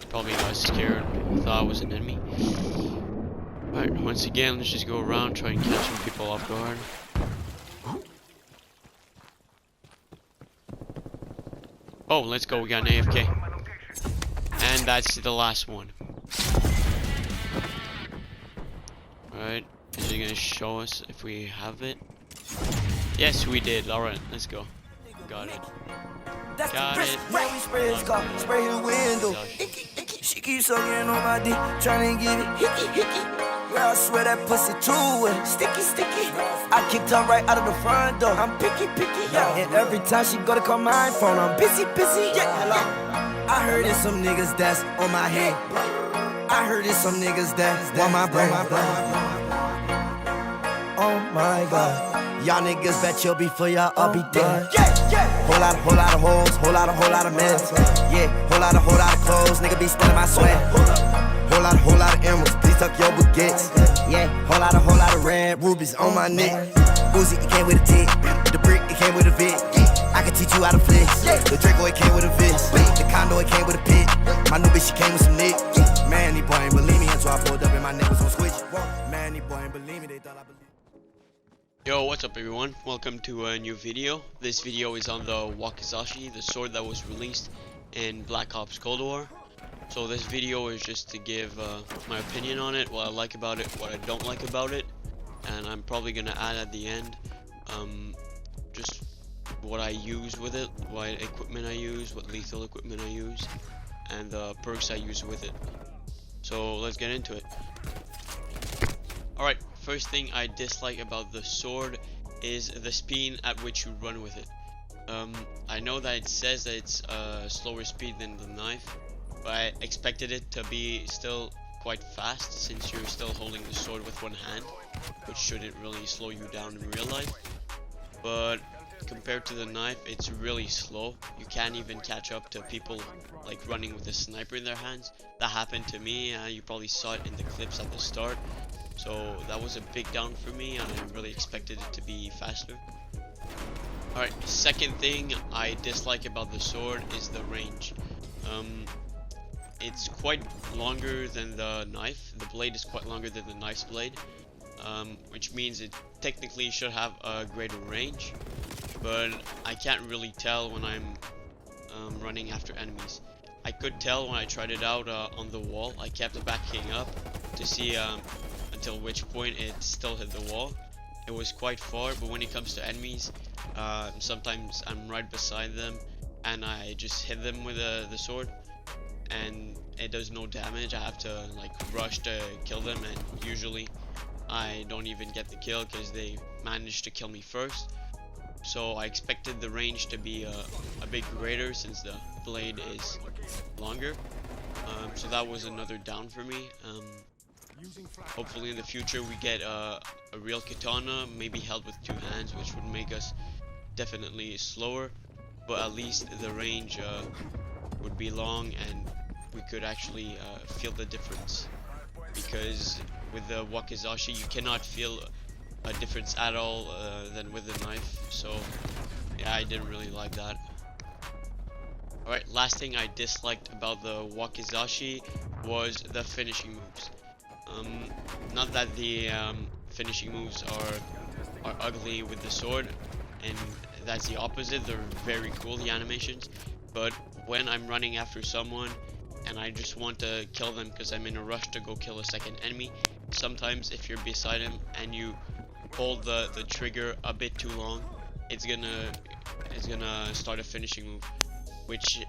Probably got scared, thought I was an enemy. Alright, once again, let's just go around, try and catch some people off guard. Oh, let's go, we got an AFK. And that's the last one. Alright, is it gonna show us if we have it? Yes, we did. Alright, let's go. Got it. Got it. Spray his window. She keeps sucking on my dick, trying to get it hickey. Girl, I swear that pussy too wet. Sticky. I kicked her right out of the front door. I'm picky. And every time she go to call my phone, I'm busy. Yeah, hello. I heard it's some niggas that's on my head. I heard it's some niggas that want my brain. Oh my God. Y'all niggas bet you'll be for y'all, I'll be dead. Yeah. Whole lot of hoes, whole lot of men. Yeah, whole lot of clothes, nigga be stealing my sweat. Whole lot of emeralds, please tuck your baguettes. Yeah, whole lot of red rubies on my neck. Uzi, it came with a tick. The brick, it came with a vid. I can teach you how to flex. The Draco, it came with a fist. The condo, it came with a pit. My new bitch, she came with some nick. Man, these boy ain't believe me until I pulled up and my neck was on switch. Man, these boy ain't believe me, they thought I believed. Yo, what's up everyone? Welcome to a new video. This video is on the Wakizashi, the sword that was released in Black Ops Cold War. So this video is just to give my opinion on it, what I like about it, what I don't like about it, and I'm probably gonna add at the end just what I use with it, what equipment I use, what lethal equipment I use, and the perks I use with it. So let's get into it. Alright, first thing I dislike about the sword is the speed at which you run with it. I know that it says that it's a slower speed than the knife, but I expected it to be still quite fast since you're still holding the sword with one hand, which shouldn't really slow you down in real life. But compared to the knife, it's really slow. You can't even catch up to people like running with a sniper in their hands. That happened to me. You probably saw it in the clips at the start. So that was a big down for me, and I really expected it to be faster. Alright, second thing I dislike about the sword is the range. It's quite longer than the knife. The blade is quite longer than the knife's blade, which means it technically should have a greater range, but I can't really tell when I'm running after enemies. I could tell when I tried it out on the wall. I kept backing up to see until which point it still hit the wall. It was quite far, but when it comes to enemies, sometimes I'm right beside them and I just hit them with the sword and it does no damage. I have to like rush to kill them, and usually I don't even get the kill because they managed to kill me first. So I expected the range to be a bit greater since the blade is longer. So that was another down for me. Hopefully in the future we get a real katana, maybe held with two hands, which would make us definitely slower, but at least the range would be long and we could actually feel the difference, because with the Wakizashi you cannot feel a difference at all than with the knife. So yeah, I didn't really like that. Alright, last thing I disliked about the Wakizashi was the finishing moves. Not that the finishing moves are ugly with the sword, and that's the opposite. They're very cool, the animations, but when I'm running after someone and I just want to kill them because I'm in a rush to go kill a second enemy, sometimes if you're beside him and you hold the trigger a bit too long, it's gonna start a finishing move, which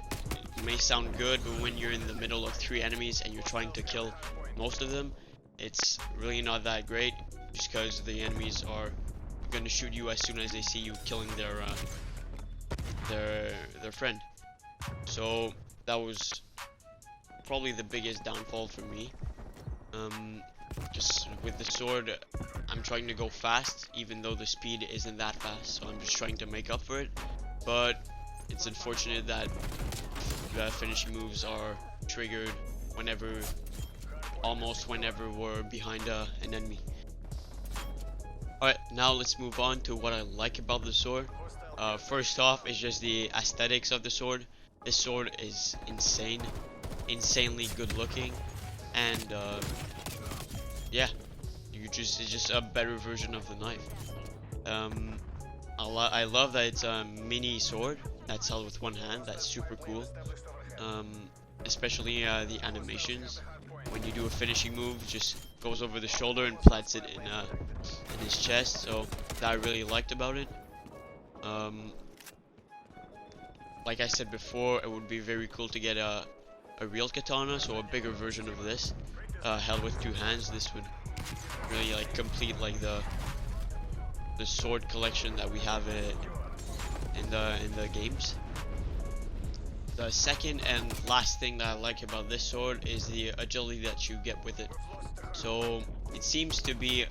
may sound good, but when you're in the middle of 3 enemies and you're trying to kill most of them, it's really not that great, just because the enemies are gonna shoot you as soon as they see you killing their friend. So that was probably the biggest downfall for me. Just with the sword, I'm trying to go fast even though the speed isn't that fast, so I'm just trying to make up for it. But it's unfortunate that the finishing moves are triggered almost whenever we're behind an enemy. Alright, now let's move on to what I like about the sword. First off is just the aesthetics of the sword. This sword is insane. insanely good looking, and yeah, it's just a better version of the knife. Um, I love that it's a mini sword that's held with one hand. That's super cool. Um, Especially the animations. When you do a finishing move, it just goes over the shoulder and plants it in his chest. So that I really liked about it. Um, like I said before, it would be very cool to get a real katana, so a bigger version of this, held with two hands. This would really like complete like the sword collection that we have in the games. The second and last thing that I like about this sword is the agility that you get with it. So it seems to be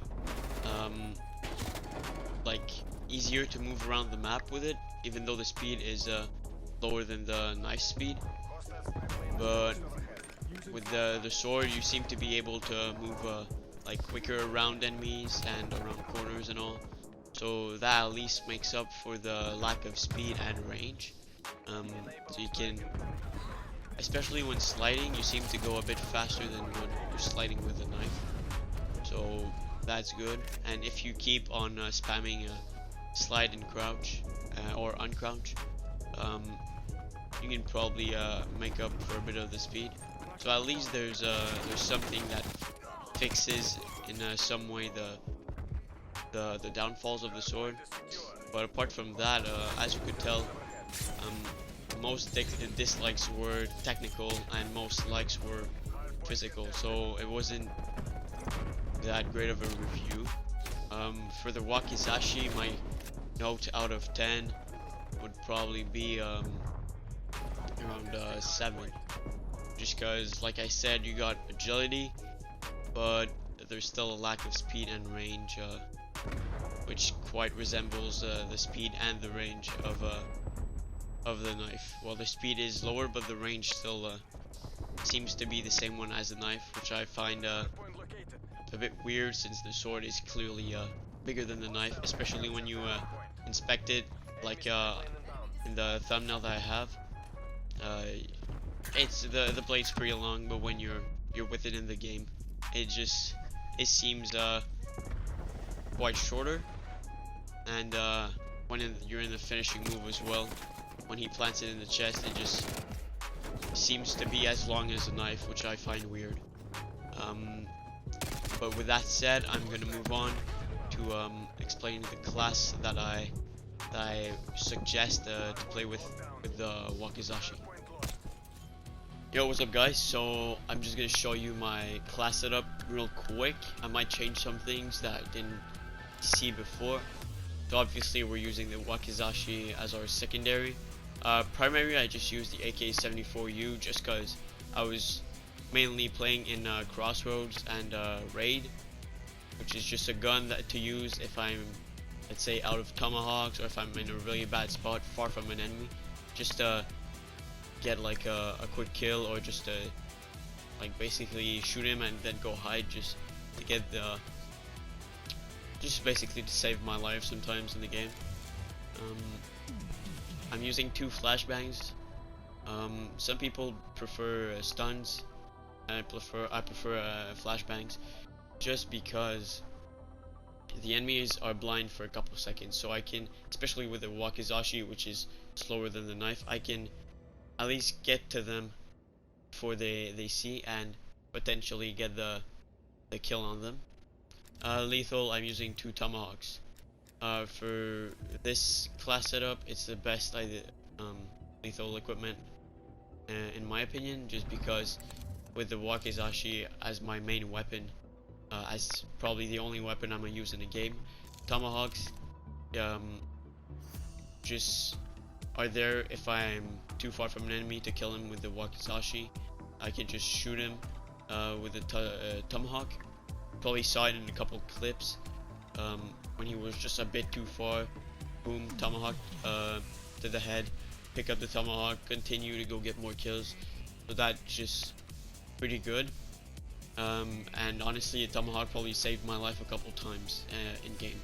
like easier to move around the map with it, even though the speed is lower than the knife speed. But with the sword, you seem to be able to move like quicker around enemies and around corners and all. So that at least makes up for the lack of speed and range. So you can, especially when sliding, you seem to go a bit faster than when you're sliding with a knife. So that's good. And if you keep on spamming slide and crouch or uncrouch, you can probably make up for a bit of the speed. So at least there's something that fixes in some way the downfalls of the sword. But apart from that, as you could tell, most dislikes were technical and most likes were physical, so it wasn't that great of a review. For the Wakizashi, my note out of 10 would probably be around 7, just because, like I said, you got agility, but there's still a lack of speed and range, which quite resembles the speed and the range of the knife. Well, the speed is lower, but the range still seems to be the same one as the knife, which I find a bit weird, since the sword is clearly bigger than the knife, especially when you inspect it, like in the thumbnail that I have. It's the blade's pretty long, but when you're with it in the game, it seems quite shorter. And when you're in the finishing move as well, when he plants it in the chest, it just seems to be as long as a knife, which I find weird. But with that said, I'm gonna move on to explain the class that I suggest to play with the Wakizashi. Yo, what's up guys? So I'm just gonna show you my class setup real quick. I might change some things that I didn't see before. So obviously we're using the Wakizashi as our secondary. Primary, I just used the AK-74U just because I was mainly playing in Crossroads and Raid, which is just a gun to use if I'm, let's say, out of tomahawks, or if I'm in a really bad spot far from an enemy, just to get like a quick kill, or just to like basically shoot him and then go hide, just to get just basically to save my life sometimes in the game. I'm using 2 flashbangs. Some people prefer stuns. I prefer flashbangs, just because the enemies are blind for a couple seconds, so I can, especially with the Wakizashi, which is slower than the knife, I can at least get to them before they see, and potentially get the kill on them. Lethal, I'm using 2 tomahawks. For this class setup, it's the best lethal equipment in my opinion, just because with the Wakizashi as my main weapon, as probably the only weapon I'm gonna use in the game, tomahawks just are there if I'm too far from an enemy to kill him with the Wakizashi. I can just shoot him with the tomahawk. Probably saw it in a couple clips when he was just a bit too far. Boom, tomahawk to the head, pick up the tomahawk, continue to go get more kills. So that's just pretty good. And honestly, a tomahawk probably saved my life a couple times in game.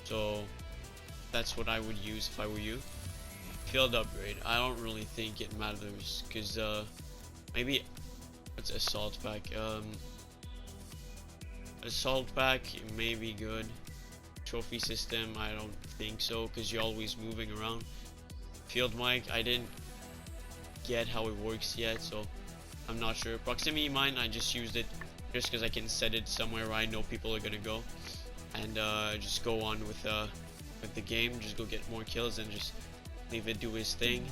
So that's what I would use if I were you. Field upgrade, I don't really think it matters, because maybe What's assault pack? Assault pack may be good. Trophy system, I don't think so, because you're always moving around. Field mic, I didn't get how it works yet, so I'm not sure. Proximity mine, I just used it just because I can set it somewhere where I know people are gonna go, and just go on with the game. Just go get more kills and just leave it do his thing.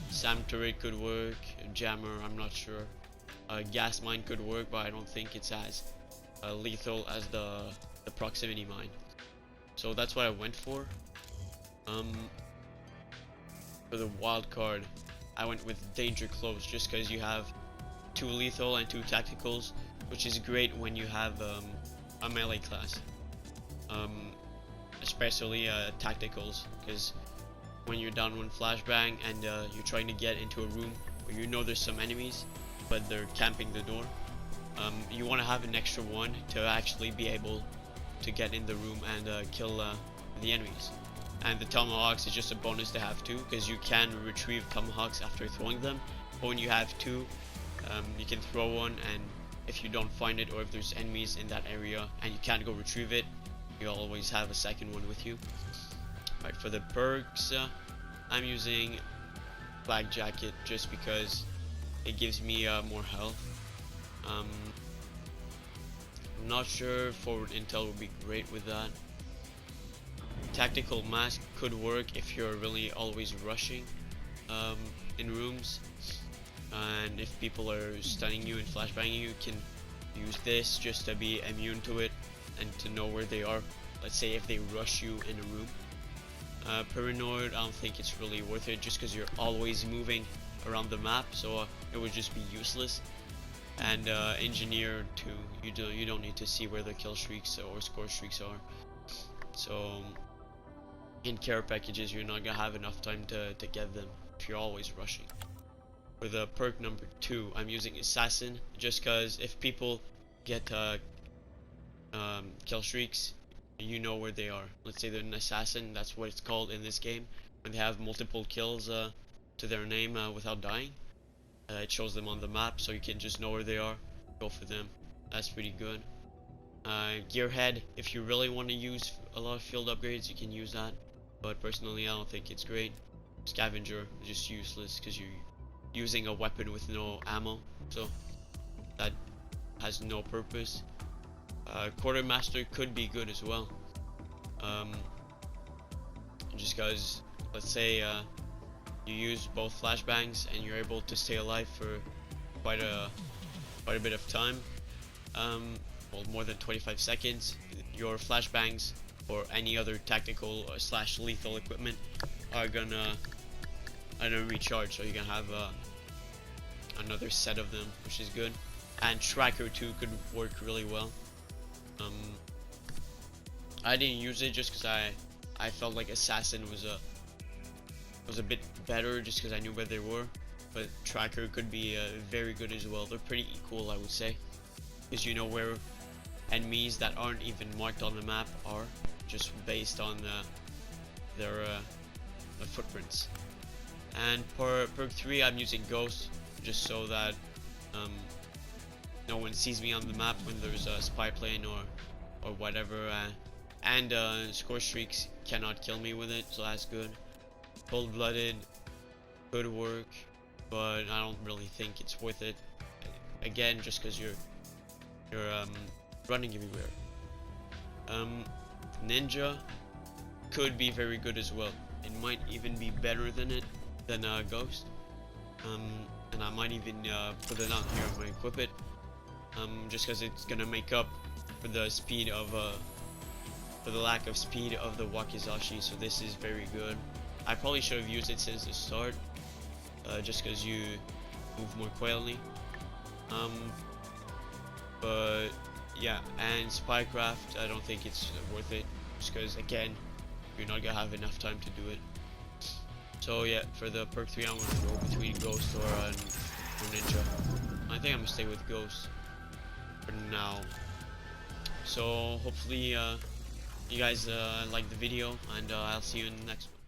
Sam turret could work. Jammer, I'm not sure. Gas mine could work, but I don't think it's as lethal as the proximity mine. So that's what I went for. For the wild card, I went with danger close, just because you have 2 lethal and 2 tacticals, which is great when you have a melee class, especially tacticals, because when you're down 1 flashbang and you're trying to get into a room where you know there's some enemies but they're camping the door, you want to have an extra one to actually be able to get in the room and kill the enemies. And the tomahawks is just a bonus to have too, because you can retrieve tomahawks after throwing them. But when you have 2, you can throw one, and if you don't find it, or if there's enemies in that area and you can't go retrieve it, you always have a second one with you. Right, for the perks, I'm using Black Jacket just because it gives me more health. I'm not sure forward intel would be great with that. Tactical mask could work if you're really always rushing in rooms, and if people are stunning you and flashbanging you, can use this just to be immune to it and to know where they are. Let's say if they rush you in a room. Paranoid, I don't think it's really worth it, just because you're always moving around the map, so it would just be useless. And engineer too, you don't need to see where the kill streaks or score streaks are. So in care packages, you're not gonna have enough time to get them if you're always rushing. For the perk number 2, I'm using assassin, just because if people get kill streaks, you know where they are. Let's say they're an assassin, that's what it's called in this game, when they have multiple kills to their name without dying. It shows them on the map, so you can just know where they are, go for them. That's pretty good. Gearhead, if you really want to use a lot of field upgrades, you can use that, but personally I don't think it's great. Scavenger is just useless because you're using a weapon with no ammo, so that has no purpose. Quartermaster could be good as well, just because, let's say you use both flashbangs and you're able to stay alive for quite a bit of time, well, more than 25 seconds. Your flashbangs or any other tactical slash lethal equipment are gonna recharge, so you're gonna have another set of them, which is good. And tracker too could work really well. I didn't use it just because I felt like assassin was a bit better, just because I knew where they were, but tracker could be very good as well. They're pretty equal, I would say, because you know where enemies that aren't even marked on the map are, just based on their footprints. And for perk 3, I'm using ghost, just so that no one sees me on the map when there's a spy plane or whatever, and score streaks cannot kill me with it, so that's good. Cold-blooded could work, but I don't really think it's worth it. Again, just because you're running everywhere. Ninja could be very good as well. It might even be better than Ghost. And I might even put it on here when I equip it. Just because it's gonna make up for the speed of for the lack of speed of the Wakizashi. So this is very good. I probably should have used it since the start, just because you move more quietly. But yeah, and Spycraft, I don't think it's worth it, just because again, you're not gonna have enough time to do it. So yeah, for the perk 3, I'm gonna go between Ghost or Ninja. I think I'm gonna stay with Ghost for now. So hopefully you guys like the video, and I'll see you in the next one.